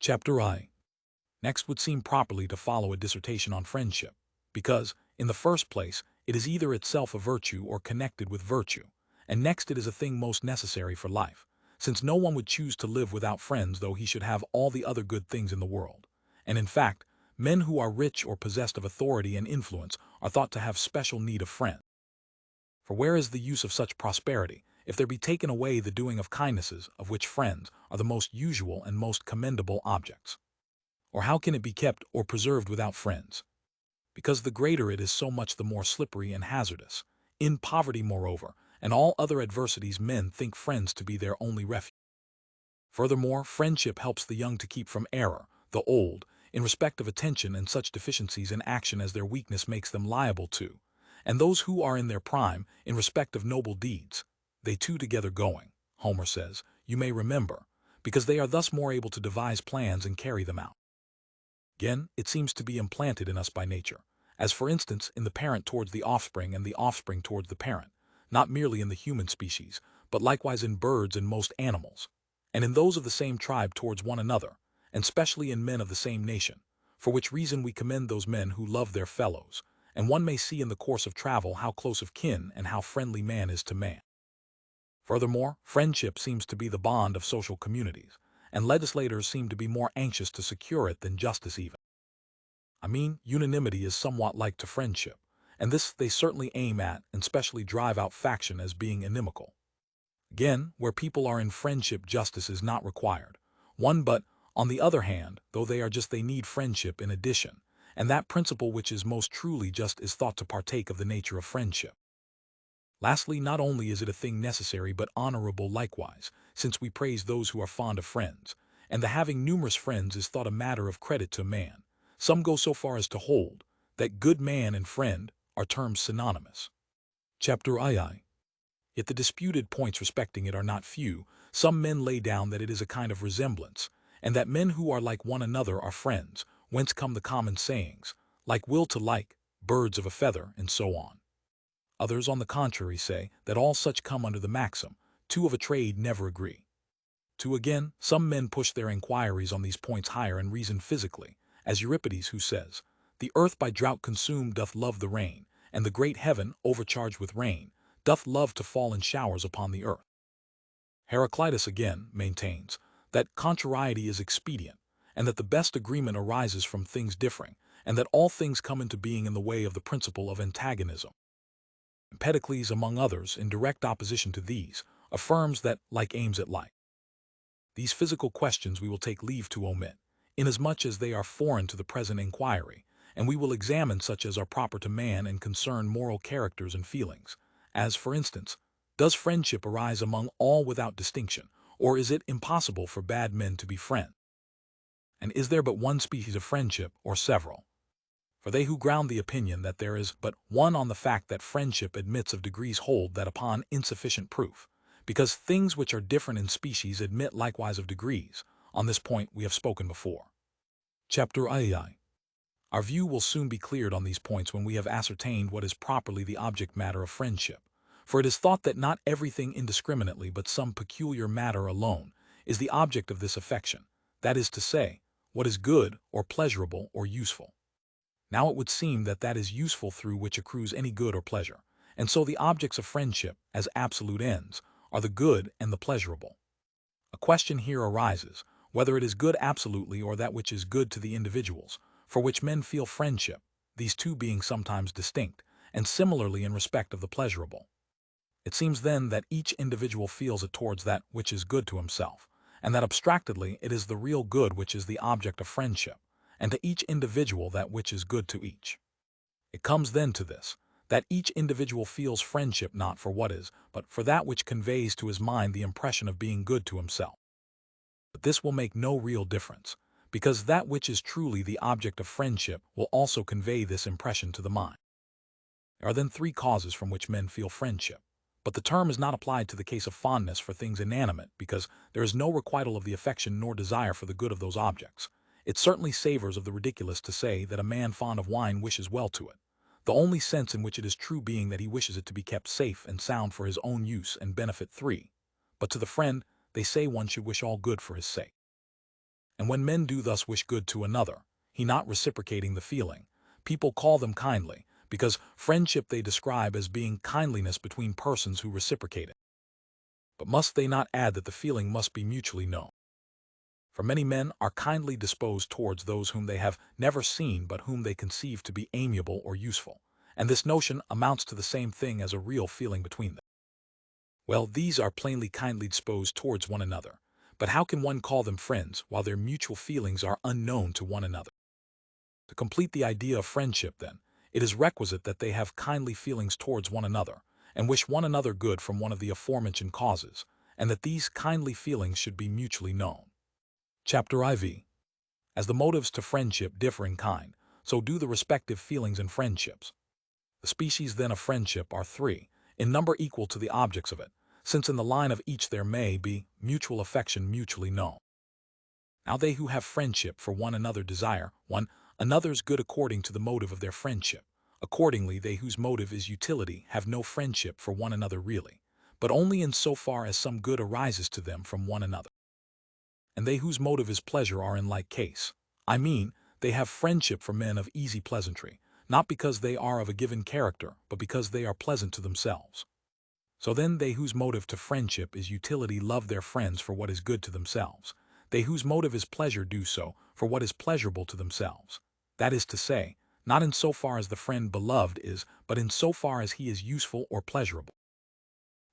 Chapter I. Next would seem properly to follow a dissertation on friendship, because, in the first place, it is either itself a virtue or connected with virtue, and next it is a thing most necessary for life, since no one would choose to live without friends though he should have all the other good things in the world. And in fact, men who are rich or possessed of authority and influence are thought to have special need of friends. For where is the use of such prosperity, if there be taken away the doing of kindnesses, of which friends are the most usual and most commendable objects? Or how can it be kept or preserved without friends? Because the greater it is, so much the more slippery and hazardous. In poverty, moreover, and all other adversities, men think friends to be their only refuge. Furthermore, friendship helps the young to keep from error, the old, in respect of attention and such deficiencies in action as their weakness makes them liable to, and those who are in their prime, in respect of noble deeds, they two together going, Homer says, you may remember, because they are thus more able to devise plans and carry them out. Again, it seems to be implanted in us by nature, as for instance in the parent towards the offspring and the offspring towards the parent, not merely in the human species, but likewise in birds and most animals, and in those of the same tribe towards one another, and specially in men of the same nation, for which reason we commend those men who love their fellows, and one may see in the course of travel how close of kin and how friendly man is to man. Furthermore, friendship seems to be the bond of social communities, and legislators seem to be more anxious to secure it than justice even. I mean, unanimity is somewhat like to friendship, and this they certainly aim at and specially drive out faction as being inimical. Again, where people are in friendship, justice is not required. But, on the other hand, though they are just, they need friendship in addition, and that principle which is most truly just is thought to partake of the nature of friendship. Lastly, not only is it a thing necessary but honorable likewise, since we praise those who are fond of friends, and the having numerous friends is thought a matter of credit to a man. Some go so far as to hold that good man and friend are terms synonymous. Chapter II. Yet the disputed points respecting it are not few. Some men lay down that it is a kind of resemblance, and that men who are like one another are friends, whence come the common sayings, like will to like, birds of a feather, and so on. Others, on the contrary, say that all such come under the maxim, two of a trade never agree. Again, some men push their inquiries on these points higher and reason physically, as Euripides, who says, the earth by drought consumed doth love the rain, and the great heaven, overcharged with rain, doth love to fall in showers upon the earth. Heraclitus again maintains that contrariety is expedient, and that the best agreement arises from things differing, and that all things come into being in the way of the principle of antagonism. Empedocles, among others, in direct opposition to these, affirms that like aims at like. These physical questions we will take leave to omit, inasmuch as they are foreign to the present inquiry, and we will examine such as are proper to man and concern moral characters and feelings, as, for instance, does friendship arise among all without distinction, or is it impossible for bad men to be friends? And is there but one species of friendship, or several? For they who ground the opinion that there is but one on the fact that friendship admits of degrees hold that upon insufficient proof, because things which are different in species admit likewise of degrees. On this point we have spoken before. Chapter II. Our view will soon be cleared on these points when we have ascertained what is properly the object matter of friendship, for it is thought that not everything indiscriminately but some peculiar matter alone is the object of this affection, that is to say, what is good or pleasurable or useful. Now it would seem that that is useful through which accrues any good or pleasure, and so the objects of friendship, as absolute ends, are the good and the pleasurable. A question here arises, whether it is good absolutely or that which is good to the individuals, for which men feel friendship, these two being sometimes distinct, and similarly in respect of the pleasurable. It seems then that each individual feels it towards that which is good to himself, and that abstractedly it is the real good which is the object of friendship, and to each individual that which is good to each. It comes then to this, that each individual feels friendship not for what is, but for that which conveys to his mind the impression of being good to himself. But this will make no real difference, because that which is truly the object of friendship will also convey this impression to the mind. There are then three causes from which men feel friendship, but the term is not applied to the case of fondness for things inanimate, because there is no requital of the affection nor desire for the good of those objects. It certainly savors of the ridiculous to say that a man fond of wine wishes well to it, the only sense in which it is true being that he wishes it to be kept safe and sound for his own use and benefit. 3. But to the friend, they say one should wish all good for his sake. And when men do thus wish good to another, he not reciprocating the feeling, people call them kindly, because friendship they describe as being kindliness between persons who reciprocate it. But must they not add that the feeling must be mutually known? For many men are kindly disposed towards those whom they have never seen but whom they conceive to be amiable or useful, and this notion amounts to the same thing as a real feeling between them. Well, these are plainly kindly disposed towards one another, but how can one call them friends while their mutual feelings are unknown to one another? To complete the idea of friendship, then, it is requisite that they have kindly feelings towards one another, and wish one another good from one of the aforementioned causes, and that these kindly feelings should be mutually known. Chapter IV. As the motives to friendship differ in kind, so do the respective feelings in friendships. The species then of friendship are three, in number equal to the objects of it, since in the line of each there may be mutual affection mutually known. Now they who have friendship for one another desire one another's good according to the motive of their friendship. Accordingly, they whose motive is utility have no friendship for one another really, but only in so far as some good arises to them from one another. And they whose motive is pleasure are in like case. I mean, they have friendship for men of easy pleasantry, not because they are of a given character, but because they are pleasant to themselves. So then they whose motive to friendship is utility love their friends for what is good to themselves. They whose motive is pleasure do so for what is pleasurable to themselves. That is to say, not in so far as the friend beloved is, but in so far as he is useful or pleasurable.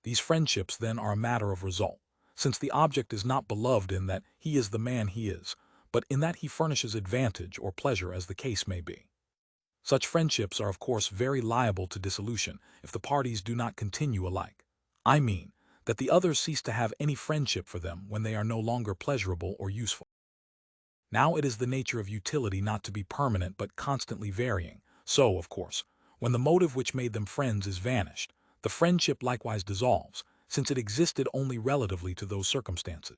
These friendships then are a matter of result, since the object is not beloved in that he is the man he is, but in that he furnishes advantage or pleasure as the case may be. Such friendships are of course very liable to dissolution if the parties do not continue alike. I mean, that the others cease to have any friendship for them when they are no longer pleasurable or useful. Now it is the nature of utility not to be permanent but constantly varying, so, of course, when the motive which made them friends is vanished, the friendship likewise dissolves, since it existed only relatively to those circumstances.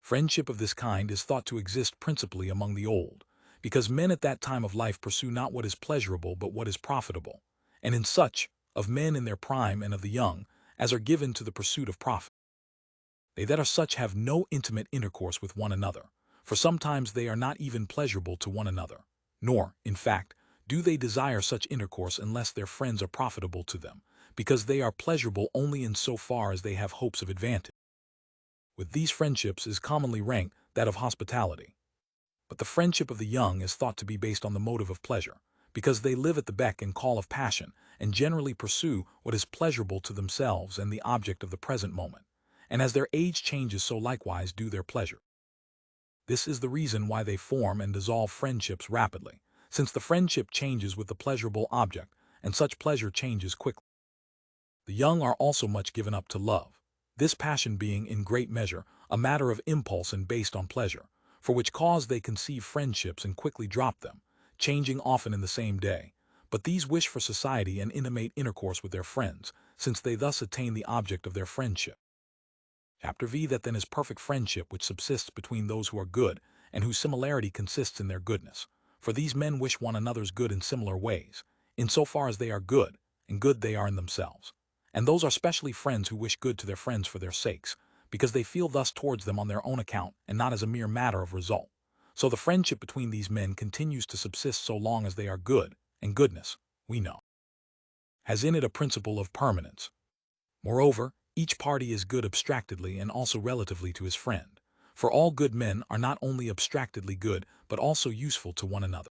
Friendship of this kind is thought to exist principally among the old, because men at that time of life pursue not what is pleasurable but what is profitable, and in such, of men in their prime and of the young, as are given to the pursuit of profit. They that are such have no intimate intercourse with one another, for sometimes they are not even pleasurable to one another, nor, in fact, do they desire such intercourse unless their friends are profitable to them, because they are pleasurable only in so far as they have hopes of advantage. With these friendships is commonly ranked that of hospitality. But the friendship of the young is thought to be based on the motive of pleasure, because they live at the beck and call of passion, and generally pursue what is pleasurable to themselves and the object of the present moment, and as their age changes so likewise do their pleasure. This is the reason why they form and dissolve friendships rapidly, since the friendship changes with the pleasurable object, and such pleasure changes quickly. The young are also much given up to love, this passion being in great measure a matter of impulse and based on pleasure, for which cause they conceive friendships and quickly drop them, changing often in the same day. But these wish for society and intimate intercourse with their friends, since they thus attain the object of their friendship. Chapter V. That then is perfect friendship which subsists between those who are good, and whose similarity consists in their goodness. For these men wish one another's good in similar ways, in so far as they are good, and good they are in themselves. And those are specially friends who wish good to their friends for their sakes, because they feel thus towards them on their own account and not as a mere matter of result. So the friendship between these men continues to subsist so long as they are good, and goodness, we know, has in it a principle of permanence. Moreover, each party is good abstractedly and also relatively to his friend, for all good men are not only abstractedly good but also useful to one another.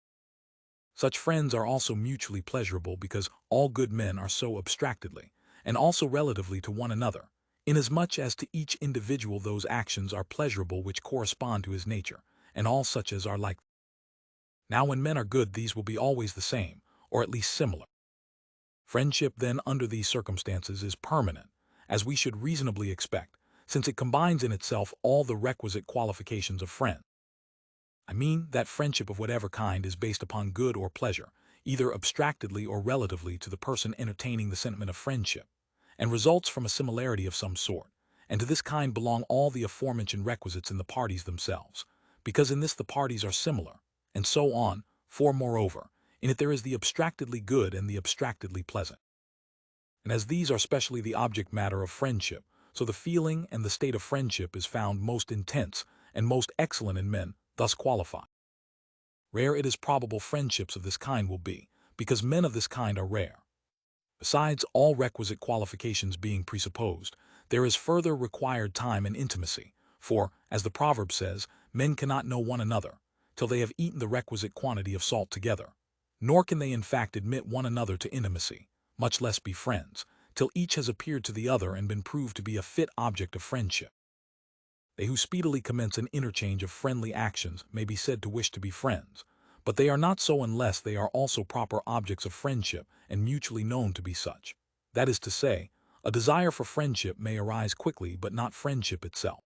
Such friends are also mutually pleasurable because all good men are so abstractedly, and also relatively to one another, inasmuch as to each individual those actions are pleasurable which correspond to his nature, and all such as are like. Now when men are good these will be always the same, or at least similar. Friendship then under these circumstances is permanent, as we should reasonably expect, since it combines in itself all the requisite qualifications of friend. I mean that friendship of whatever kind is based upon good or pleasure, either abstractedly or relatively to the person entertaining the sentiment of friendship, and results from a similarity of some sort, and to this kind belong all the aforementioned requisites in the parties themselves, because in this the parties are similar, and so on, for moreover, in it there is the abstractedly good and the abstractedly pleasant. And as these are specially the object matter of friendship, so the feeling and the state of friendship is found most intense, and most excellent in men, thus qualify. Rare it is probable friendships of this kind will be, because men of this kind are rare. Besides all requisite qualifications being presupposed, there is further required time and intimacy, for, as the proverb says, men cannot know one another, till they have eaten the requisite quantity of salt together, nor can they in fact admit one another to intimacy, much less be friends, till each has appeared to the other and been proved to be a fit object of friendship. They who speedily commence an interchange of friendly actions may be said to wish to be friends, but they are not so unless they are also proper objects of friendship and mutually known to be such. That is to say, a desire for friendship may arise quickly but not friendship itself.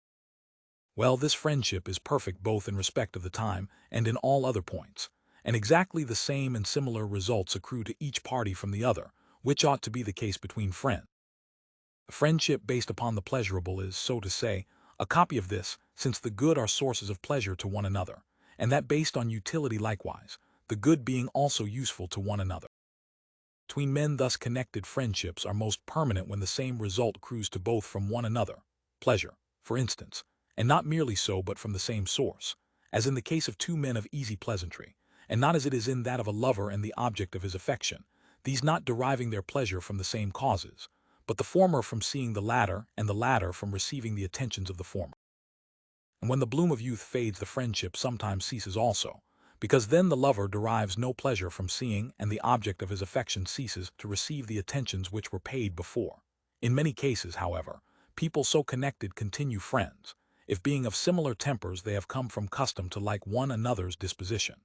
Well, this friendship is perfect both in respect of the time and in all other points, and exactly the same and similar results accrue to each party from the other, which ought to be the case between friends. A friendship based upon the pleasurable is, so to say, a copy of this, since the good are sources of pleasure to one another, and that based on utility likewise, the good being also useful to one another. Between men thus connected friendships are most permanent when the same result accrues to both from one another, pleasure, for instance, and not merely so but from the same source, as in the case of two men of easy pleasantry, and not as it is in that of a lover and the object of his affection, these not deriving their pleasure from the same causes, but the former from seeing the latter, and the latter from receiving the attentions of the former. And when the bloom of youth fades, the friendship sometimes ceases also, because then the lover derives no pleasure from seeing, and the object of his affection ceases to receive the attentions which were paid before. In many cases, however, people so connected continue friends, if being of similar tempers they have come from custom to like one another's disposition.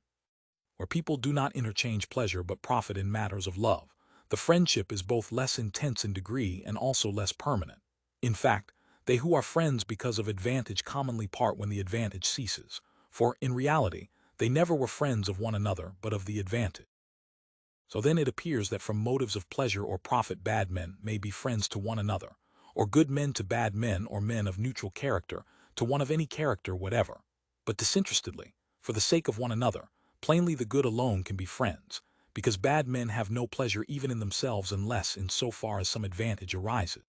Where people do not interchange pleasure but profit in matters of love, the friendship is both less intense in degree and also less permanent. In fact, they who are friends because of advantage commonly part when the advantage ceases, for, in reality, they never were friends of one another but of the advantage. So then it appears that from motives of pleasure or profit bad men may be friends to one another, or good men to bad men, or men of neutral character to one of any character whatever, but disinterestedly, for the sake of one another. Plainly the good alone can be friends, because bad men have no pleasure even in themselves unless in so far as some advantage arises.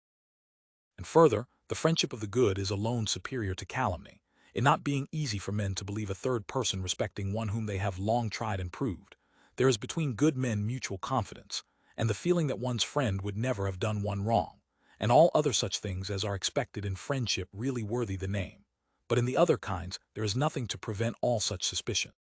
And further, the friendship of the good is alone superior to calumny, it not being easy for men to believe a third person respecting one whom they have long tried and proved. There is between good men mutual confidence, and the feeling that one's friend would never have done one wrong, and all other such things as are expected in friendship really worthy the name. But in the other kinds there is nothing to prevent all such suspicion.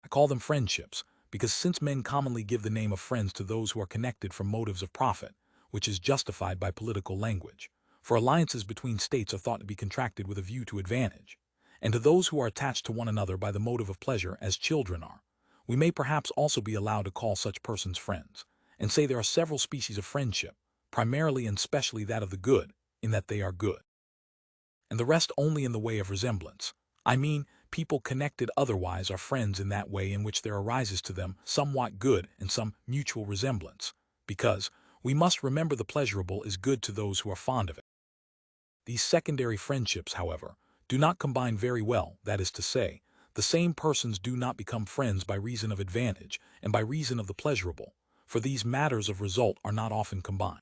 I call them friendships, because since men commonly give the name of friends to those who are connected from motives of profit, which is justified by political language, for alliances between states are thought to be contracted with a view to advantage, and to those who are attached to one another by the motive of pleasure as children are, we may perhaps also be allowed to call such persons friends, and say there are several species of friendship, primarily and specially that of the good, in that they are good, and the rest only in the way of resemblance. I mean, people connected otherwise are friends in that way in which there arises to them somewhat good and some mutual resemblance, because we must remember the pleasurable is good to those who are fond of it. These secondary friendships, however, do not combine very well, that is to say, the same persons do not become friends by reason of advantage and by reason of the pleasurable, for these matters of result are not often combined.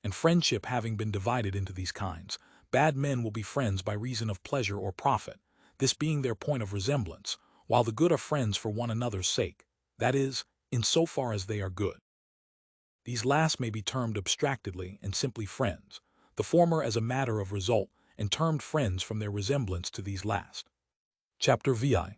And friendship having been divided into these kinds, bad men will be friends by reason of pleasure or profit, this being their point of resemblance, while the good are friends for one another's sake, that is, in so far as they are good. These last may be termed abstractedly and simply friends, the former as a matter of result, and termed friends from their resemblance to these last. Chapter VI.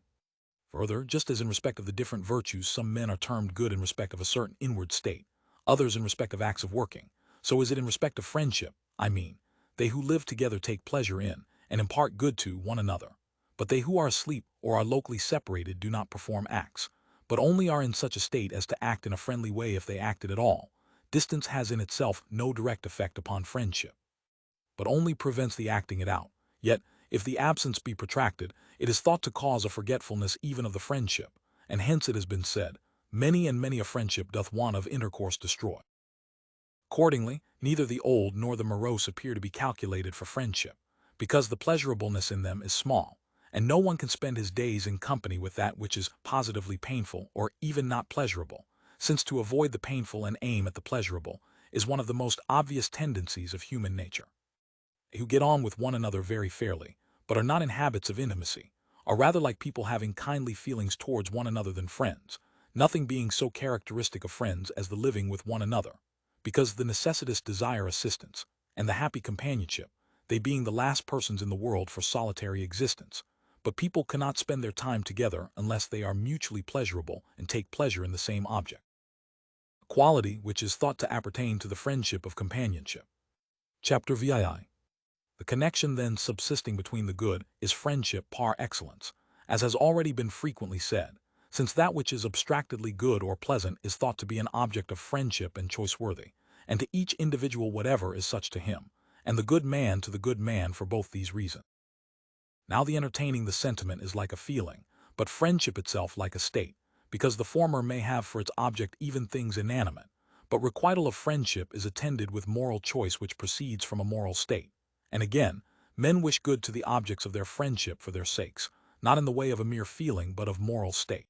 Further, just as in respect of the different virtues some men are termed good in respect of a certain inward state, others in respect of acts of working, so is it in respect of friendship, I mean, they who live together take pleasure in, and impart good to, one another. But they who are asleep or are locally separated do not perform acts, but only are in such a state as to act in a friendly way if they acted at all. Distance has in itself no direct effect upon friendship, but only prevents the acting it out. Yet, if the absence be protracted, it is thought to cause a forgetfulness even of the friendship, and hence it has been said, many and many a friendship doth want of intercourse destroy. Accordingly, neither the old nor the morose appear to be calculated for friendship, because the pleasurableness in them is small, and no one can spend his days in company with that which is positively painful or even not pleasurable, since to avoid the painful and aim at the pleasurable is one of the most obvious tendencies of human nature. They who get on with one another very fairly, but are not in habits of intimacy, are rather like people having kindly feelings towards one another than friends, nothing being so characteristic of friends as the living with one another, because the necessitous desire assistance, and the happy companionship, they being the last persons in the world for solitary existence. But people cannot spend their time together unless they are mutually pleasurable and take pleasure in the same object. A quality which is thought to appertain to the friendship of companionship. Chapter VII. The connection then subsisting between the good is friendship par excellence, as has already been frequently said, since that which is abstractedly good or pleasant is thought to be an object of friendship and choice-worthy, and to each individual whatever is such to him, and the good man to the good man for both these reasons. Now the entertaining the sentiment is like a feeling, but friendship itself like a state, because the former may have for its object even things inanimate, but requital of friendship is attended with moral choice which proceeds from a moral state. And again, men wish good to the objects of their friendship for their sakes, not in the way of a mere feeling but of moral state.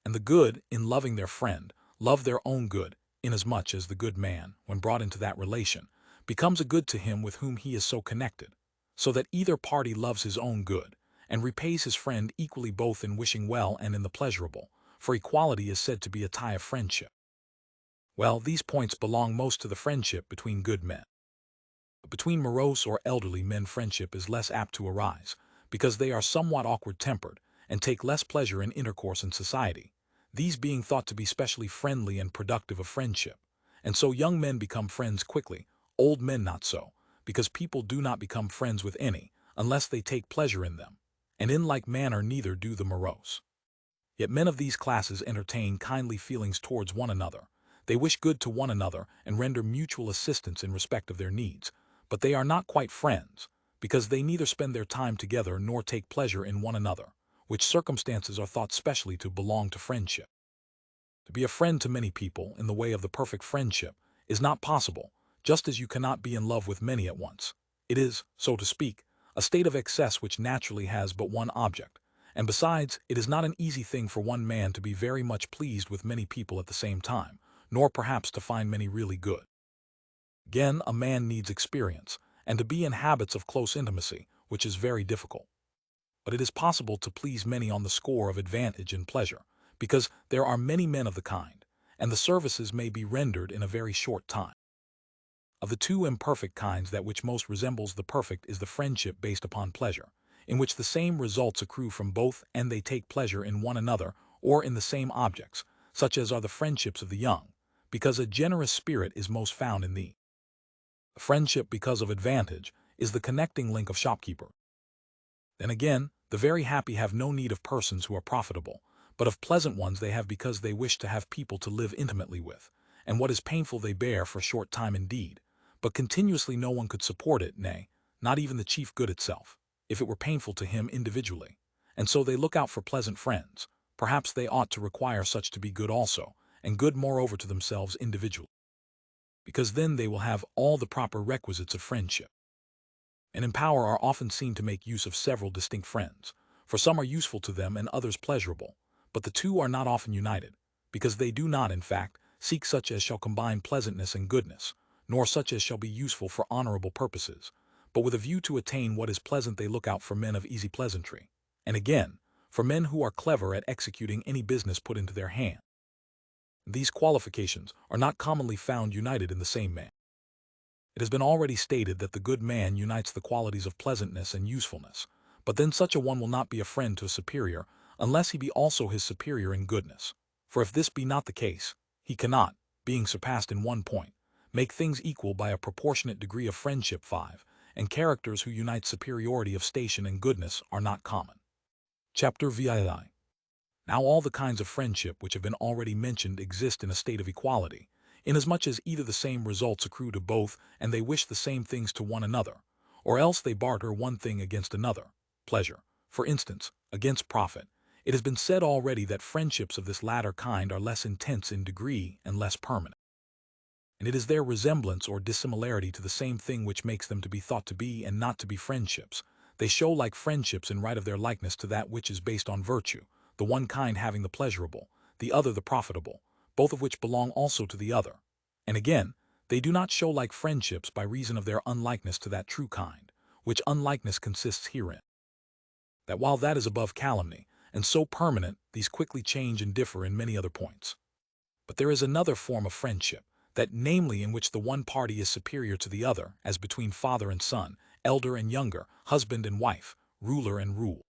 And the good, in loving their friend, love their own good, inasmuch as the good man, when brought into that relation, becomes a good to him with whom he is so connected, so that either party loves his own good, and repays his friend equally both in wishing well and in the pleasurable, for equality is said to be a tie of friendship. Well, these points belong most to the friendship between good men. But between morose or elderly men friendship is less apt to arise, because they are somewhat awkward-tempered, and take less pleasure in intercourse and society, these being thought to be specially friendly and productive of friendship. And so young men become friends quickly, old men not so, because people do not become friends with any, unless they take pleasure in them, and in like manner neither do the morose. Yet men of these classes entertain kindly feelings towards one another, they wish good to one another and render mutual assistance in respect of their needs, but they are not quite friends, because they neither spend their time together nor take pleasure in one another, which circumstances are thought specially to belong to friendship. To be a friend to many people in the way of the perfect friendship is not possible, just as you cannot be in love with many at once. It is, so to speak, a state of excess which naturally has but one object, and besides, it is not an easy thing for one man to be very much pleased with many people at the same time, nor perhaps to find many really good. Again, a man needs experience, and to be in habits of close intimacy, which is very difficult. But it is possible to please many on the score of advantage and pleasure, because there are many men of the kind, and the services may be rendered in a very short time. Of the two imperfect kinds, that which most resembles the perfect is the friendship based upon pleasure, in which the same results accrue from both and they take pleasure in one another or in the same objects, such as are the friendships of the young, because a generous spirit is most found in thee. The friendship because of advantage is the connecting link of shopkeeper. Then again, the very happy have no need of persons who are profitable, but of pleasant ones they have because they wish to have people to live intimately with, and what is painful they bear for a short time indeed, but continuously no one could support it, nay, not even the chief good itself, if it were painful to him individually, and so they look out for pleasant friends. Perhaps they ought to require such to be good also, and good moreover to themselves individually, because then they will have all the proper requisites of friendship. And in power are often seen to make use of several distinct friends, for some are useful to them and others pleasurable, but the two are not often united, because they do not, in fact, seek such as shall combine pleasantness and goodness, nor such as shall be useful for honorable purposes, but with a view to attain what is pleasant they look out for men of easy pleasantry, and again, for men who are clever at executing any business put into their hand. These qualifications are not commonly found united in the same man. It has been already stated that the good man unites the qualities of pleasantness and usefulness, but then such a one will not be a friend to a superior unless he be also his superior in goodness. For if this be not the case, he cannot, being surpassed in one point, make things equal by a proportionate degree of friendship. 5, and characters who unite superiority of station and goodness are not common. Chapter VII. Now all the kinds of friendship which have been already mentioned exist in a state of equality, inasmuch as either the same results accrue to both and they wish the same things to one another, or else they barter one thing against another, pleasure, for instance, against profit. It has been said already that friendships of this latter kind are less intense in degree and less permanent. And it is their resemblance or dissimilarity to the same thing which makes them to be thought to be and not to be friendships. They show like friendships in right of their likeness to that which is based on virtue, the one kind having the pleasurable, the other the profitable, both of which belong also to the other. And again, they do not show like friendships by reason of their unlikeness to that true kind, which unlikeness consists herein, that while that is above calumny, and so permanent, these quickly change and differ in many other points. But there is another form of friendship, that namely in which the one party is superior to the other, as between father and son, elder and younger, husband and wife, ruler and rule.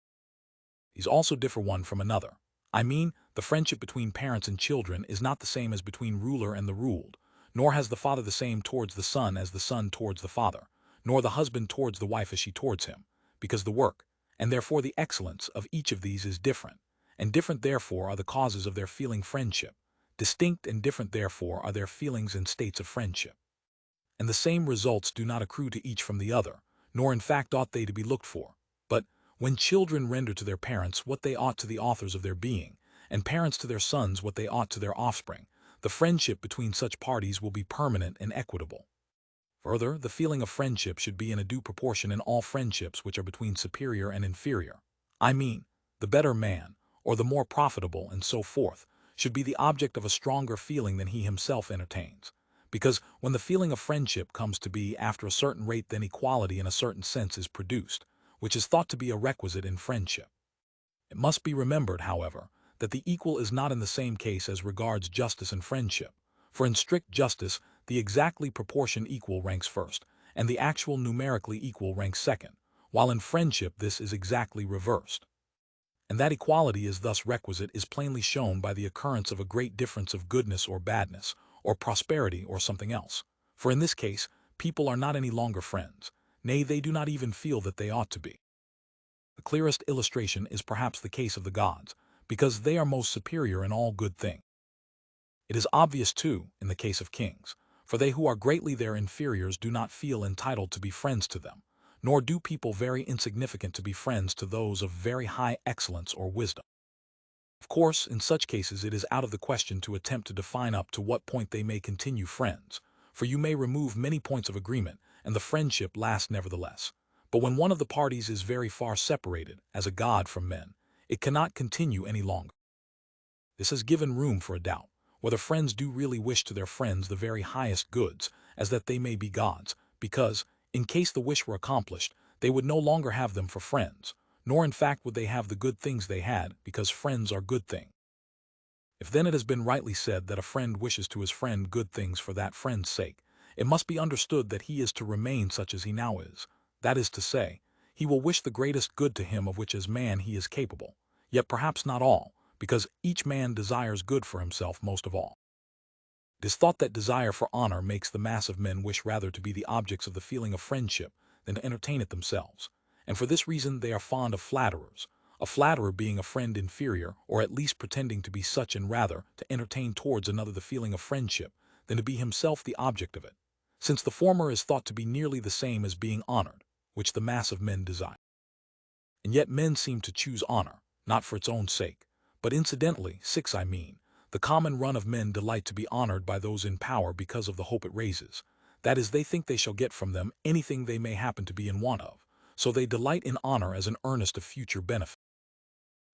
These also differ one from another. I mean, the friendship between parents and children is not the same as between ruler and the ruled, nor has the father the same towards the son as the son towards the father, nor the husband towards the wife as she towards him, because the work, and therefore the excellence of each of these is different, and different therefore are the causes of their feeling friendship, distinct and different therefore are their feelings and states of friendship. And the same results do not accrue to each from the other, nor in fact ought they to be looked for. But when children render to their parents what they ought to the authors of their being, and parents to their sons what they ought to their offspring, the friendship between such parties will be permanent and equitable. Further, the feeling of friendship should be in a due proportion in all friendships which are between superior and inferior. I mean, the better man, or the more profitable, and so forth, should be the object of a stronger feeling than he himself entertains. Because when the feeling of friendship comes to be after a certain rate, then equality in a certain sense is produced, which is thought to be a requisite in friendship. It must be remembered, however, that the equal is not in the same case as regards justice and friendship, for in strict justice the exactly proportioned equal ranks first, and the actual numerically equal ranks second, while in friendship this is exactly reversed. And that equality is thus requisite is plainly shown by the occurrence of a great difference of goodness or badness, or prosperity or something else, for in this case people are not any longer friends, nay, they do not even feel that they ought to be. The clearest illustration is perhaps the case of the gods, because they are most superior in all good things. It is obvious, too, in the case of kings, for they who are greatly their inferiors do not feel entitled to be friends to them, nor do people very insignificant to be friends to those of very high excellence or wisdom. Of course, in such cases it is out of the question to attempt to define up to what point they may continue friends, for you may remove many points of agreement, and the friendship lasts nevertheless. But when one of the parties is very far separated, as a god from men, it cannot continue any longer. This has given room for a doubt, whether friends do really wish to their friends the very highest goods, as that they may be gods, because, in case the wish were accomplished, they would no longer have them for friends, nor in fact would they have the good things they had, because friends are good things. If then it has been rightly said that a friend wishes to his friend good things for that friend's sake, it must be understood that he is to remain such as he now is, that is to say, he will wish the greatest good to him of which as man he is capable, yet perhaps not all, because each man desires good for himself most of all. It is thought that desire for honor makes the mass of men wish rather to be the objects of the feeling of friendship than to entertain it themselves, and for this reason they are fond of flatterers, a flatterer being a friend inferior, or at least pretending to be such, and rather to entertain towards another the feeling of friendship than to be himself the object of it, since the former is thought to be nearly the same as being honored, which the mass of men desire. And yet men seem to choose honor, not for its own sake, but incidentally, the common run of men delight to be honored by those in power because of the hope it raises. That is, they think they shall get from them anything they may happen to be in want of, so they delight in honor as an earnest of future benefit.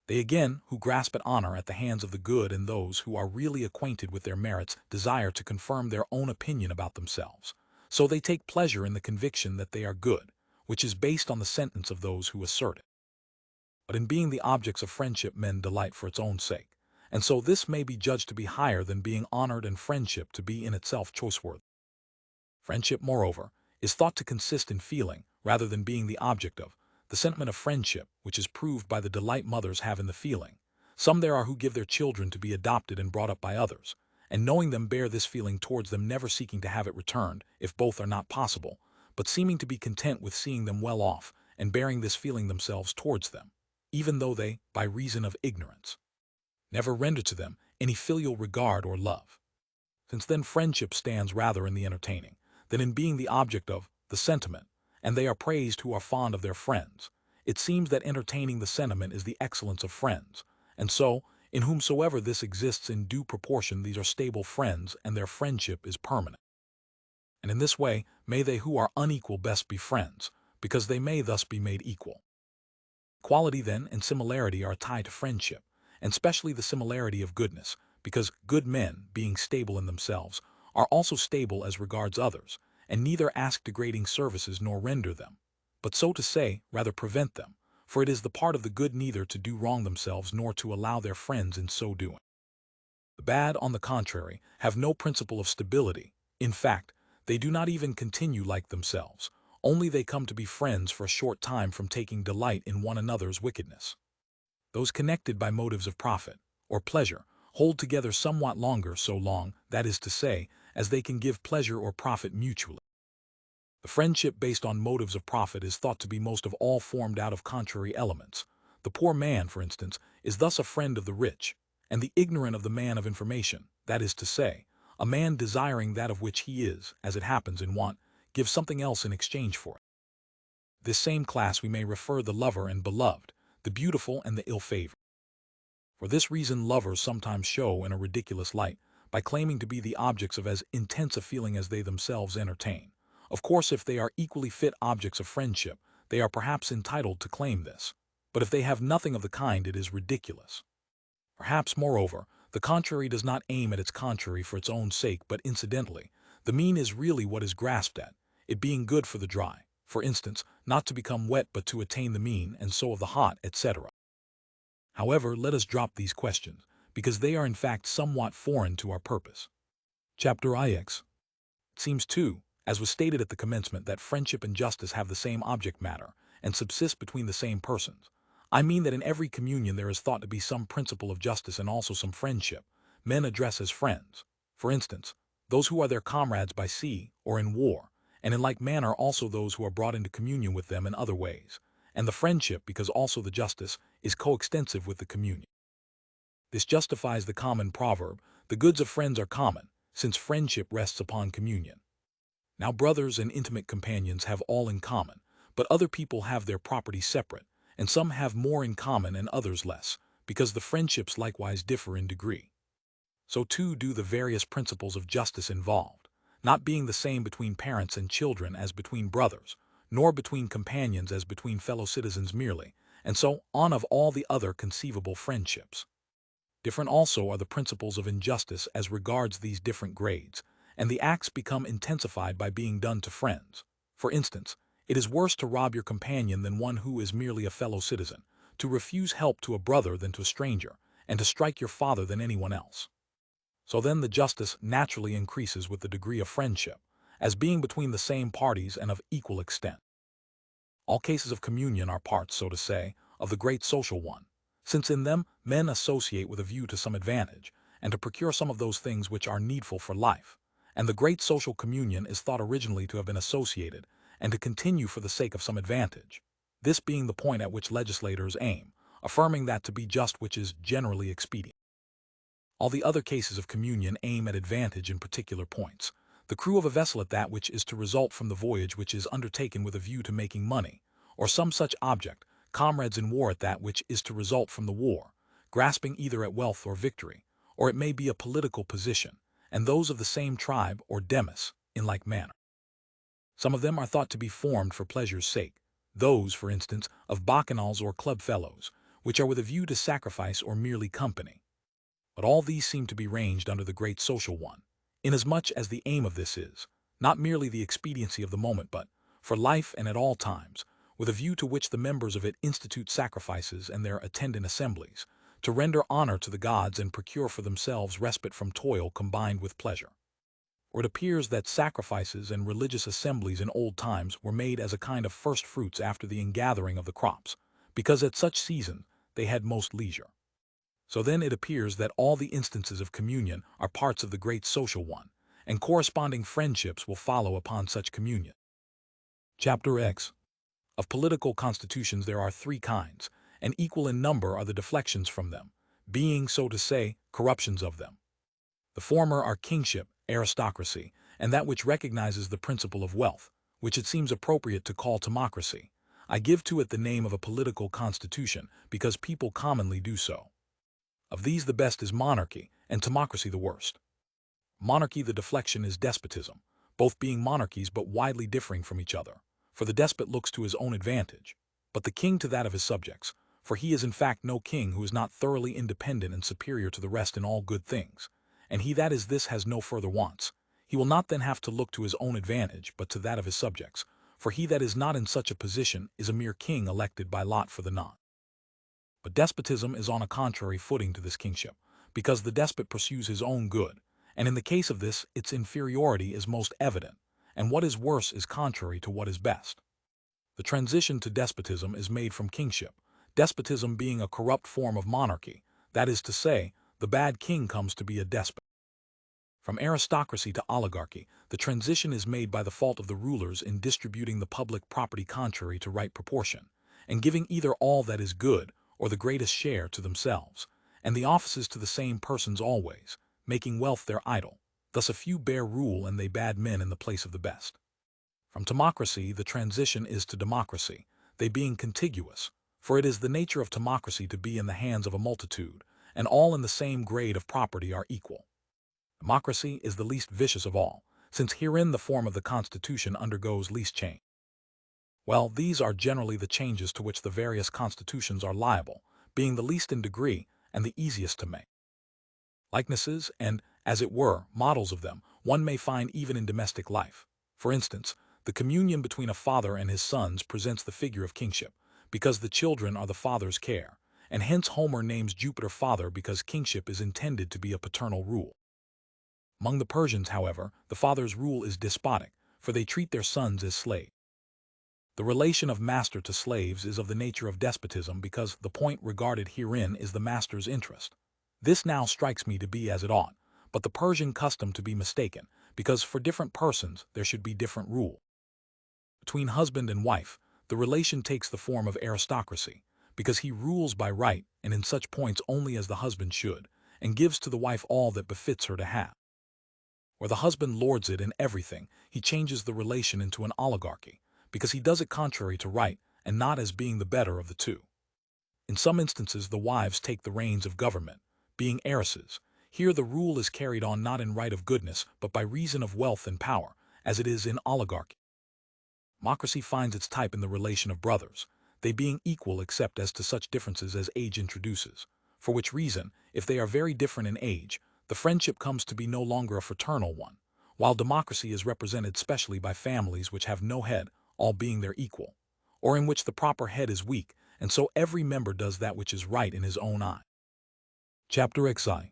They again, who grasp at honor at the hands of the good and those who are really acquainted with their merits, desire to confirm their own opinion about themselves. So they take pleasure in the conviction that they are good, which is based on the sentence of those who assert it. But in being the objects of friendship men delight for its own sake, and so this may be judged to be higher than being honored, and friendship to be in itself choiceworthy. Friendship, moreover, is thought to consist in feeling, rather than being the object of, the sentiment of friendship, which is proved by the delight mothers have in the feeling. Some there are who give their children to be adopted and brought up by others, and knowing them bear this feeling towards them, never seeking to have it returned, if both are not possible, but seeming to be content with seeing them well off, and bearing this feeling themselves towards them, even though they, by reason of ignorance, never render to them any filial regard or love. Since then friendship stands rather in the entertaining, than in being the object of, the sentiment, and they are praised who are fond of their friends. It seems that entertaining the sentiment is the excellence of friends, and so, in whomsoever this exists in due proportion, these are stable friends, and their friendship is permanent. And in this way may they who are unequal best be friends, because they may thus be made equal. Equality then and similarity are tied to friendship, and specially the similarity of goodness, because good men, being stable in themselves, are also stable as regards others, and neither ask degrading services nor render them. but so to say, rather prevent them, for it is the part of the good neither to do wrong themselves nor to allow their friends in so doing. The bad, on the contrary, have no principle of stability. In fact, they do not even continue like themselves, only they come to be friends for a short time from taking delight in one another's wickedness. Those connected by motives of profit, or pleasure, hold together somewhat longer, so long, that is to say, as they can give pleasure or profit mutually. The friendship based on motives of profit is thought to be most of all formed out of contrary elements. The poor man, for instance, is thus a friend of the rich, and the ignorant of the man of information, that is to say, a man desiring that of which he is, as it happens, in want, gives something else in exchange for it. This same class we may refer the lover and beloved, the beautiful and the ill-favored. For this reason lovers sometimes show in a ridiculous light, by claiming to be the objects of as intense a feeling as they themselves entertain. Of course, if they are equally fit objects of friendship, they are perhaps entitled to claim this. But if they have nothing of the kind, it is ridiculous. Perhaps, moreover, the contrary does not aim at its contrary for its own sake, but incidentally. The mean is really what is grasped at, it being good for the dry, for instance, not to become wet but to attain the mean, and so of the hot, etc. However, let us drop these questions, because they are in fact somewhat foreign to our purpose. Chapter IX. It seems too, as was stated at the commencement, that friendship and justice have the same object matter, and subsist between the same persons. I mean that in every communion there is thought to be some principle of justice and also some friendship. Men address as friends, for instance, those who are their comrades by sea or in war, and in like manner also those who are brought into communion with them in other ways, and the friendship, because also the justice, is coextensive with the communion. This justifies the common proverb, the goods of friends are common, since friendship rests upon communion. Now brothers and intimate companions have all in common, but other people have their property separate, and some have more in common and others less, because the friendships likewise differ in degree. So too do the various principles of justice involved, not being the same between parents and children as between brothers, nor between companions as between fellow citizens merely, and so on of all the other conceivable friendships. Different also are the principles of injustice as regards these different grades, and the acts become intensified by being done to friends. For instance, it is worse to rob your companion than one who is merely a fellow citizen, to refuse help to a brother than to a stranger, and to strike your father than anyone else. So then the justice naturally increases with the degree of friendship, as being between the same parties and of equal extent. All cases of communion are parts, so to say, of the great social one, since in them men associate with a view to some advantage, and to procure some of those things which are needful for life, and the great social communion is thought originally to have been associated, and to continue for the sake of some advantage, this being the point at which legislators aim, affirming that to be just which is generally expedient. All the other cases of communion aim at advantage in particular points. The crew of a vessel at that which is to result from the voyage which is undertaken with a view to making money, or some such object, comrades in war at that which is to result from the war, grasping either at wealth or victory, or it may be a political position, and those of the same tribe or demus, in like manner. Some of them are thought to be formed for pleasure's sake, those, for instance, of bacchanals or club fellows, which are with a view to sacrifice or merely company. But all these seem to be ranged under the great social one, inasmuch as the aim of this is, not merely the expediency of the moment, but, for life and at all times, with a view to which the members of it institute sacrifices and their attendant assemblies, to render honor to the gods and procure for themselves respite from toil combined with pleasure. Or it appears that sacrifices and religious assemblies in old times were made as a kind of first fruits after the ingathering of the crops, because at such season they had most leisure. So then it appears that all the instances of communion are parts of the great social one, and corresponding friendships will follow upon such communion. Chapter X. Of political constitutions there are three kinds, and equal in number are the deflections from them, being, so to say, corruptions of them. The former are kingship, aristocracy, and that which recognizes the principle of wealth, which it seems appropriate to call timocracy. I give to it the name of a political constitution, because people commonly do so. Of these the best is monarchy, and timocracy the worst. Monarchy, the deflection, is despotism, both being monarchies but widely differing from each other, for the despot looks to his own advantage, but the king to that of his subjects, for he is in fact no king who is not thoroughly independent and superior to the rest in all good things, and he that is this has no further wants. He will not then have to look to his own advantage but to that of his subjects, for he that is not in such a position is a mere king elected by lot for the nonce. But despotism is on a contrary footing to this kingship, because the despot pursues his own good, and in the case of this its inferiority is most evident, and what is worse is contrary to what is best. The transition to despotism is made from kingship, despotism being a corrupt form of monarchy, that is to say, the bad king comes to be a despot. From aristocracy to oligarchy, the transition is made by the fault of the rulers in distributing the public property contrary to right proportion, and giving either all that is good or the greatest share to themselves, and the offices to the same persons always, making wealth their idol. Thus a few bear rule and they bad men in the place of the best. From timocracy the transition is to democracy, they being contiguous, for it is the nature of timocracy to be in the hands of a multitude, and all in the same grade of property are equal. Democracy is the least vicious of all, since herein the form of the constitution undergoes least change. Well, these are generally the changes to which the various constitutions are liable, being the least in degree and the easiest to make. Likenesses and, as it were, models of them, one may find even in domestic life. For instance, the communion between a father and his sons presents the figure of kingship, because the children are the father's care, and hence Homer names Jupiter father because kingship is intended to be a paternal rule. Among the Persians, however, the father's rule is despotic, for they treat their sons as slaves. The relation of master to slaves is of the nature of despotism because the point regarded herein is the master's interest. This now strikes me to be as it ought, but the Persian custom to be mistaken, because for different persons there should be different rule. Between husband and wife, the relation takes the form of aristocracy, because he rules by right and in such points only as the husband should, and gives to the wife all that befits her to have. Where the husband lords it in everything, he changes the relation into an oligarchy, because he does it contrary to right and not as being the better of the two. In some instances the wives take the reins of government, being heiresses. Here the rule is carried on not in right of goodness, but by reason of wealth and power, as it is in oligarchy. Democracy finds its type in the relation of brothers, they being equal except as to such differences as age introduces, for which reason, if they are very different in age, the friendship comes to be no longer a fraternal one, while democracy is represented specially by families which have no head, all being their equal, or in which the proper head is weak, and so every member does that which is right in his own eye. Chapter XI.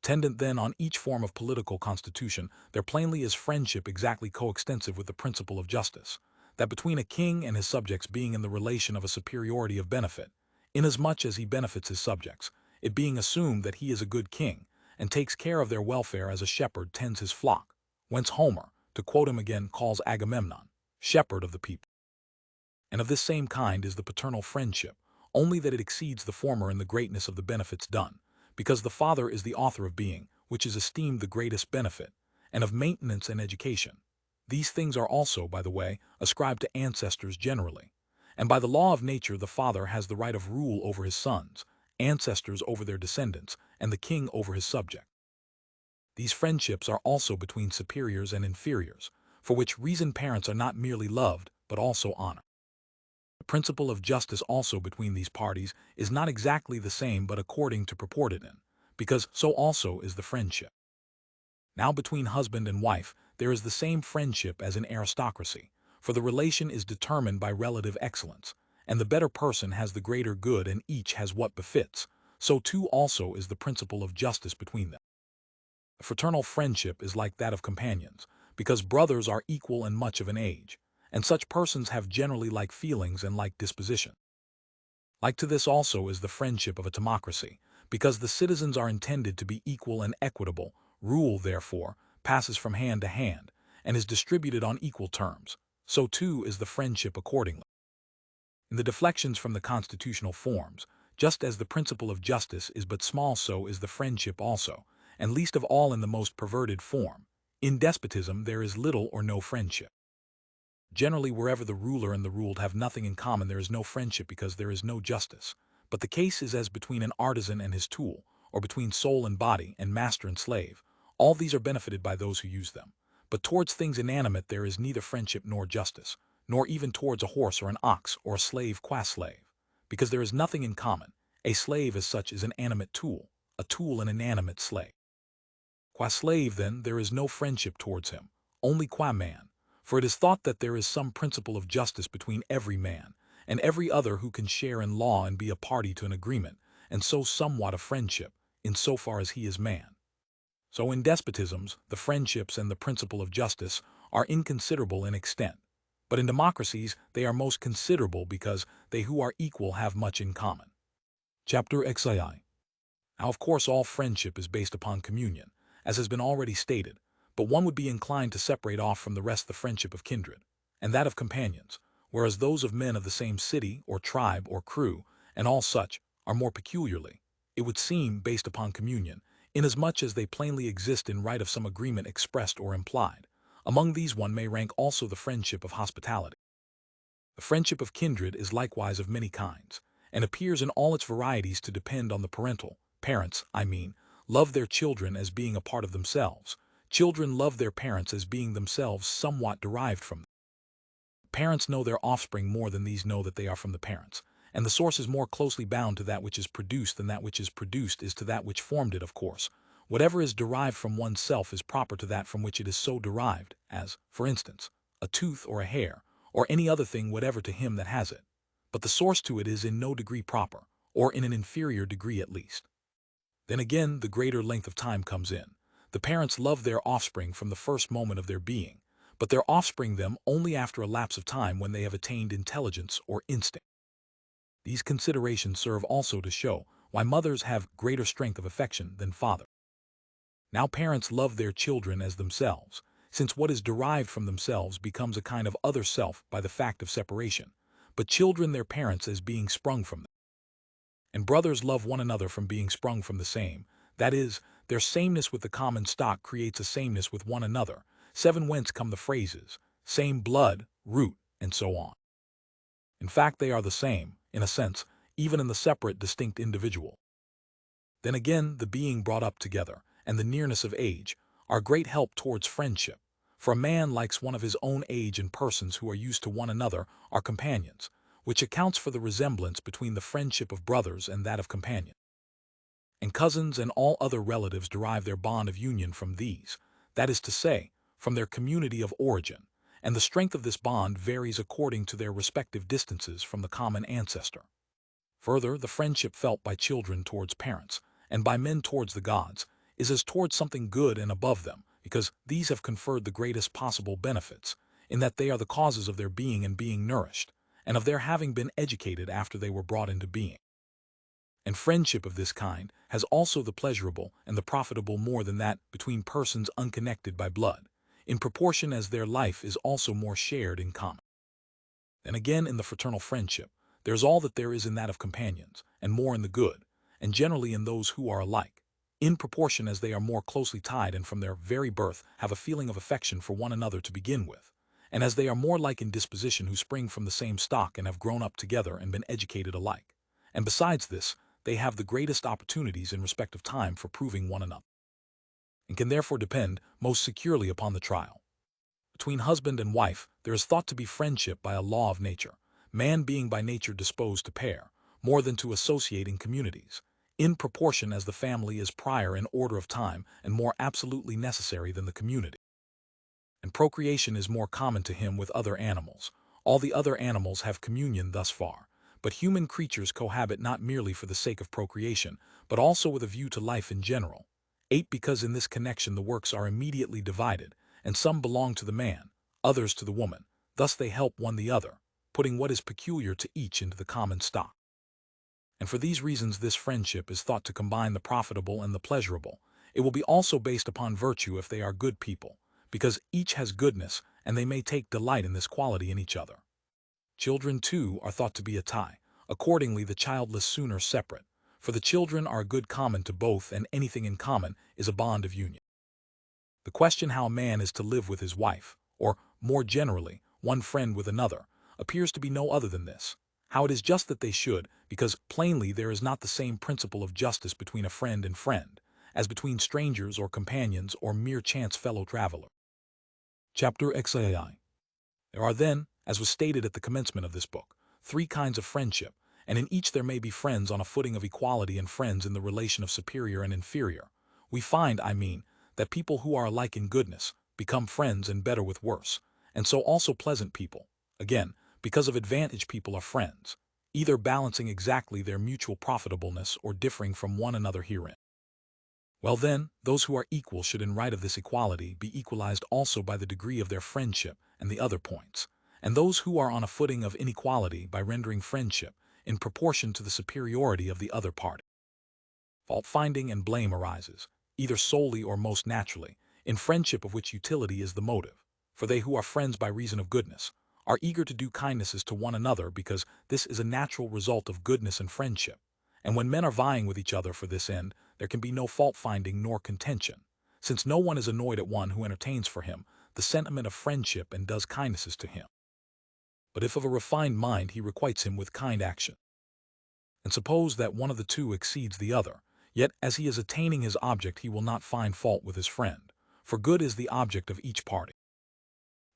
Tendant then on each form of political constitution, there plainly is friendship exactly coextensive with the principle of justice, that between a king and his subjects being in the relation of a superiority of benefit, inasmuch as he benefits his subjects, it being assumed that he is a good king, and takes care of their welfare as a shepherd tends his flock, whence Homer, to quote him again, calls Agamemnon, shepherd of the people. And of this same kind is the paternal friendship, only that it exceeds the former in the greatness of the benefits done, because the father is the author of being, which is esteemed the greatest benefit, and of maintenance and education. These things are also, by the way, ascribed to ancestors generally, and by the law of nature the father has the right of rule over his sons, ancestors over their descendants, and the king over his subject. These friendships are also between superiors and inferiors, for which reason parents are not merely loved, but also honored. The principle of justice also between these parties is not exactly the same but according to purported in, because so also is the friendship. Now between husband and wife there is the same friendship as in aristocracy, for the relation is determined by relative excellence, and the better person has the greater good and each has what befits, so too also is the principle of justice between them. The fraternal friendship is like that of companions, because brothers are equal and much of an age, and such persons have generally like feelings and like disposition. Like to this also is the friendship of a timocracy, because the citizens are intended to be equal and equitable, rule, therefore, passes from hand to hand, and is distributed on equal terms, so too is the friendship accordingly. In the deflections from the constitutional forms, just as the principle of justice is but small, so is the friendship also, and least of all in the most perverted form. In despotism there is little or no friendship. Generally, wherever the ruler and the ruled have nothing in common, there is no friendship because there is no justice. But the case is as between an artisan and his tool, or between soul and body, and master and slave. All these are benefited by those who use them. But towards things inanimate there is neither friendship nor justice, nor even towards a horse or an ox or a slave qua slave, because there is nothing in common. A slave as such is an animate tool, a tool an inanimate slave. Qua slave, then, there is no friendship towards him, only qua man, For it is thought that there is some principle of justice between every man and every other who can share in law and be a party to an agreement, and so somewhat of friendship, in so far as he is man. So in despotisms, the friendships and the principle of justice are inconsiderable in extent, but in democracies they are most considerable because they who are equal have much in common. Chapter XII. Now, of course, all friendship is based upon communion, as has been already stated, but one would be inclined to separate off from the rest the friendship of kindred, and that of companions, whereas those of men of the same city, or tribe, or crew, and all such, are more peculiarly, it would seem, based upon communion, inasmuch as they plainly exist in right of some agreement expressed or implied. Among these one may rank also the friendship of hospitality. The friendship of kindred is likewise of many kinds, and appears in all its varieties to depend on the parents, love their children as being a part of themselves. Children love their parents as being themselves somewhat derived from them. Parents know their offspring more than these know that they are from the parents, and the source is more closely bound to that which is produced than that which is produced is to that which formed it. Of course, whatever is derived from oneself is proper to that from which it is so derived, as, for instance, a tooth or a hair, or any other thing whatever to him that has it. But the source to it is in no degree proper, or in an inferior degree at least. Then again, the greater length of time comes in. The parents love their offspring from the first moment of their being, but their offspring them only after a lapse of time when they have attained intelligence or instinct. These considerations serve also to show why mothers have greater strength of affection than fathers. Now parents love their children as themselves, since what is derived from themselves becomes a kind of other self by the fact of separation, but children their parents as being sprung from them. And brothers love one another from being sprung from the same, that is, their sameness with the common stock creates a sameness with one another, 7 whence come the phrases, same blood, root, and so on. In fact, they are the same, in a sense, even in the separate, distinct individual. Then again, the being brought up together, and the nearness of age, are great help towards friendship, for a man likes one of his own age, and persons who are used to one another are companions, which accounts for the resemblance between the friendship of brothers and that of companions. And cousins and all other relatives derive their bond of union from these, that is to say, from their community of origin, and the strength of this bond varies according to their respective distances from the common ancestor. Further, the friendship felt by children towards parents, and by men towards the gods, is as towards something good and above them, because these have conferred the greatest possible benefits, in that they are the causes of their being and being nourished, and of their having been educated after they were brought into being. And friendship of this kind has also the pleasurable and the profitable more than that between persons unconnected by blood, in proportion as their life is also more shared in common. Then again, in the fraternal friendship, there is all that there is in that of companions, and more in the good, and generally in those who are alike, in proportion as they are more closely tied and from their very birth have a feeling of affection for one another to begin with, and as they are more like in disposition who spring from the same stock and have grown up together and been educated alike. And besides this, they have the greatest opportunities in respect of time for proving one another, and can therefore depend most securely upon the trial. Between husband and wife there is thought to be friendship by a law of nature, man being by nature disposed to pair, more than to associate in communities, in proportion as the family is prior in order of time and more absolutely necessary than the community. And procreation is more common to him with other animals. All the other animals have communion thus far, but human creatures cohabit not merely for the sake of procreation, but also with a view to life in general. 8. Because in this connection the works are immediately divided, and some belong to the man, others to the woman. Thus they help one the other, putting what is peculiar to each into the common stock. And for these reasons this friendship is thought to combine the profitable and the pleasurable. It will be also based upon virtue if they are good people, because each has goodness, and they may take delight in this quality in each other. Children, too, are thought to be a tie. Accordingly, the childless sooner separate, for the children are a good common to both, and anything in common is a bond of union. The question how a man is to live with his wife, or, more generally, one friend with another, appears to be no other than this: how it is just that they should, because plainly there is not the same principle of justice between a friend and friend, as between strangers or companions or mere chance fellow traveler. Chapter XII. There are then, as was stated at the commencement of this book, 3 kinds of friendship, and in each there may be friends on a footing of equality and friends in the relation of superior and inferior. We find, that people who are alike in goodness become friends and better with worse, and so also pleasant people. Again, because of advantage people are friends, either balancing exactly their mutual profitableness or differing from one another herein. Well then, those who are equal should in right of this equality be equalized also by the degree of their friendship and the other points, and those who are on a footing of inequality by rendering friendship in proportion to the superiority of the other party. Fault-finding and blame arises, either solely or most naturally, in friendship of which utility is the motive, for they who are friends by reason of goodness are eager to do kindnesses to one another because this is a natural result of goodness and friendship, and when men are vying with each other for this end, there can be no fault-finding nor contention, since no one is annoyed at one who entertains for him the sentiment of friendship and does kindnesses to him. But if of a refined mind he requites him with kind action, and suppose that one of the two exceeds the other, yet as he is attaining his object he will not find fault with his friend, for good is the object of each party.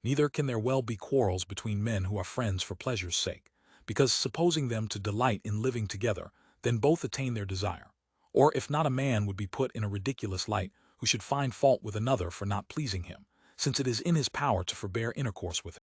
Neither can there well be quarrels between men who are friends for pleasure's sake, because supposing them to delight in living together, then both attain their desire. Or if not, a man would be put in a ridiculous light who should find fault with another for not pleasing him, since it is in his power to forbear intercourse with him.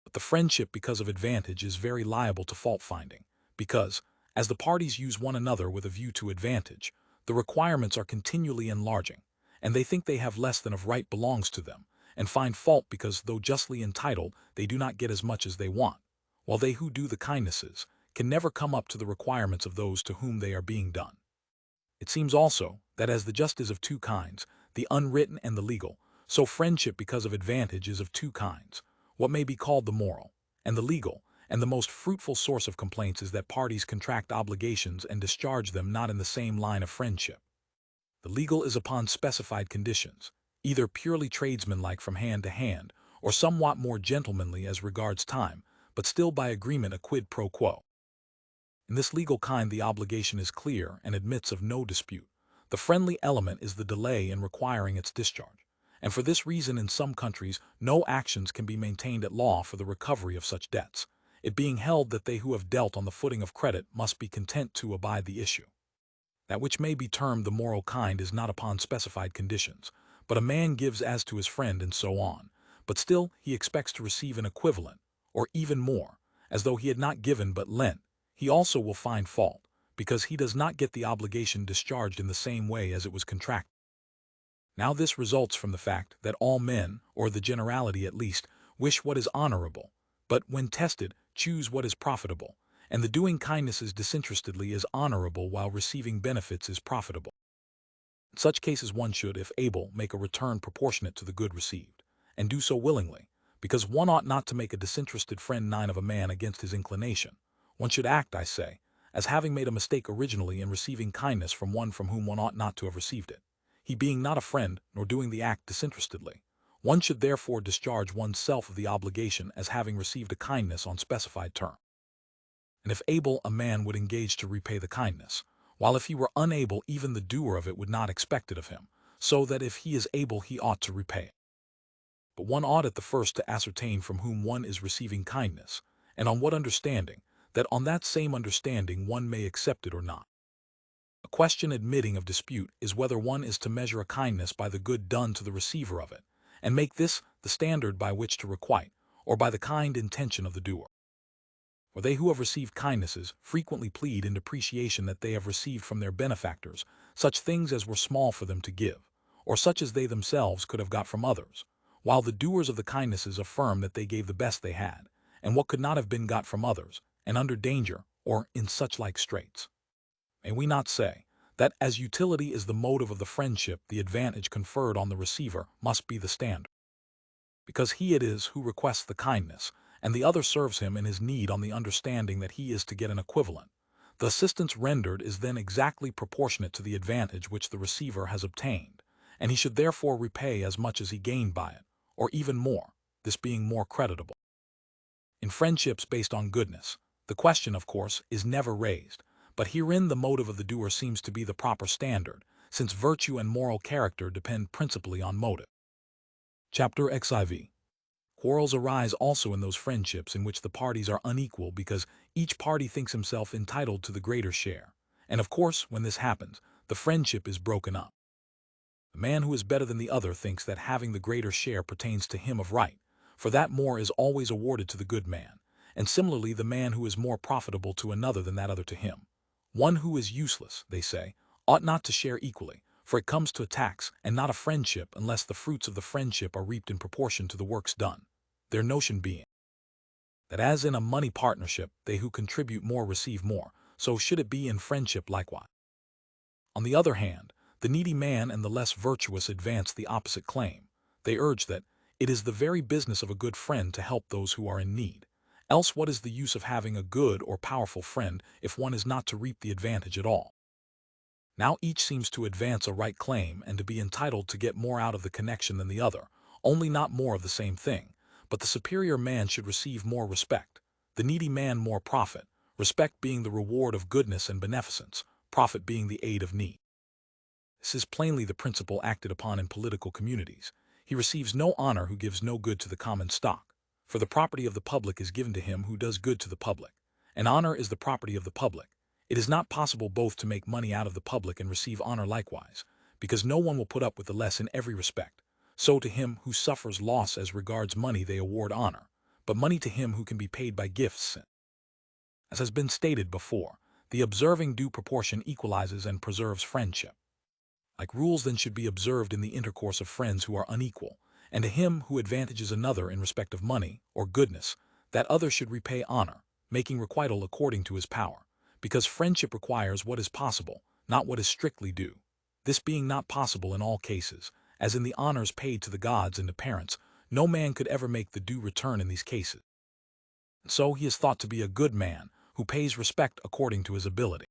But the friendship because of advantage is very liable to fault-finding, because, as the parties use one another with a view to advantage, the requirements are continually enlarging, and they think they have less than of right belongs to them, and find fault because, though justly entitled, they do not get as much as they want, while they who do the kindnesses can never come up to the requirements of those to whom they are being done. It seems also that as the just is of two kinds, the unwritten and the legal, so friendship because of advantage is of two kinds, what may be called the moral and the legal, and the most fruitful source of complaints is that parties contract obligations and discharge them not in the same line of friendship. The legal is upon specified conditions, either purely tradesmanlike from hand to hand, or somewhat more gentlemanly as regards time, but still by agreement a quid pro quo. In this legal kind the obligation is clear and admits of no dispute. The friendly element is the delay in requiring its discharge, and for this reason in some countries no actions can be maintained at law for the recovery of such debts, it being held that they who have dealt on the footing of credit must be content to abide the issue. That which may be termed the moral kind is not upon specified conditions, but a man gives as to his friend and so on, but still he expects to receive an equivalent, or even more, as though he had not given but lent. He also will find fault, because he does not get the obligation discharged in the same way as it was contracted. Now this results from the fact that all men, or the generality at least, wish what is honorable, but when tested, choose what is profitable, and the doing kindnesses disinterestedly is honorable while receiving benefits is profitable. In such cases one should, if able, make a return proportionate to the good received, and do so willingly, because one ought not to make a disinterested friend nine of a man against his inclination. One should act, I say, as having made a mistake originally in receiving kindness from one from whom one ought not to have received it, he being not a friend nor doing the act disinterestedly. One should therefore discharge one's self of the obligation as having received a kindness on specified terms. And if able, a man would engage to repay the kindness, while if he were unable, even the doer of it would not expect it of him, so that if he is able he ought to repay it. But one ought at the first to ascertain from whom one is receiving kindness, and on what understanding, that on that same understanding one may accept it or not. A question admitting of dispute is whether one is to measure a kindness by the good done to the receiver of it, and make this the standard by which to requite, or by the kind intention of the doer. For they who have received kindnesses frequently plead in depreciation that they have received from their benefactors such things as were small for them to give, or such as they themselves could have got from others, while the doers of the kindnesses affirm that they gave the best they had, and what could not have been got from others, and under danger, or in such like straits. May we not say, that as utility is the motive of the friendship, the advantage conferred on the receiver must be the standard? Because he it is who requests the kindness, and the other serves him in his need on the understanding that he is to get an equivalent. The assistance rendered is then exactly proportionate to the advantage which the receiver has obtained, and he should therefore repay as much as he gained by it, or even more, this being more creditable. In friendships based on goodness, the question, of course, is never raised, but herein the motive of the doer seems to be the proper standard, since virtue and moral character depend principally on motive. Chapter XIV. Quarrels arise also in those friendships in which the parties are unequal because each party thinks himself entitled to the greater share, and of course, when this happens, the friendship is broken up. The man who is better than the other thinks that having the greater share pertains to him of right, for that more is always awarded to the good man, and similarly the man who is more profitable to another than that other to him. One who is useless, they say, ought not to share equally, for it comes to a tax and not a friendship unless the fruits of the friendship are reaped in proportion to the works done. Their notion being that as in a money partnership they who contribute more receive more, so should it be in friendship likewise. On the other hand, the needy man and the less virtuous advance the opposite claim. They urge that it is the very business of a good friend to help those who are in need. Else what is the use of having a good or powerful friend if one is not to reap the advantage at all? Now each seems to advance a right claim and to be entitled to get more out of the connection than the other, only not more of the same thing. But the superior man should receive more respect, the needy man more profit, respect being the reward of goodness and beneficence, profit being the aid of need. This is plainly the principle acted upon in political communities. He receives no honor who gives no good to the common stock, for the property of the public is given to him who does good to the public, and honor is the property of the public. It is not possible both to make money out of the public and receive honor likewise, because no one will put up with the less in every respect. So to him who suffers loss as regards money they award honor, but money to him who can be paid by gifts. As has been stated before, the observing due proportion equalizes and preserves friendship. Like rules then should be observed in the intercourse of friends who are unequal, and to him who advantages another in respect of money or goodness, that other should repay honor, making requital according to his power, because friendship requires what is possible, not what is strictly due. This being not possible in all cases, as in the honors paid to the gods and to parents, no man could ever make the due return in these cases. And so he is thought to be a good man, who pays respect according to his ability.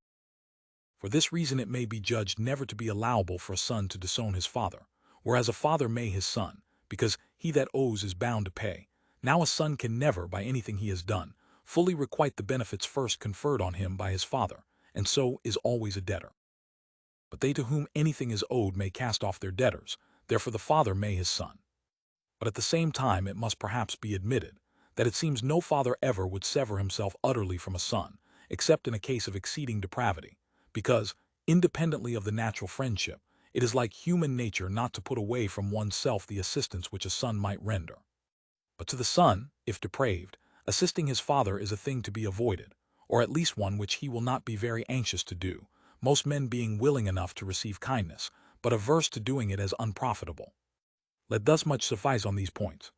For this reason it may be judged never to be allowable for a son to disown his father, whereas a father may his son, because he that owes is bound to pay. Now a son can never, by anything he has done, fully requite the benefits first conferred on him by his father, and so is always a debtor. But they to whom anything is owed may cast off their debtors, therefore the father may his son. But at the same time it must perhaps be admitted that it seems no father ever would sever himself utterly from a son, except in a case of exceeding depravity, because, independently of the natural friendship, it is like human nature not to put away from one's self the assistance which a son might render. But to the son, if depraved, assisting his father is a thing to be avoided, or at least one which he will not be very anxious to do, most men being willing enough to receive kindness, but averse to doing it as unprofitable. Let thus much suffice on these points.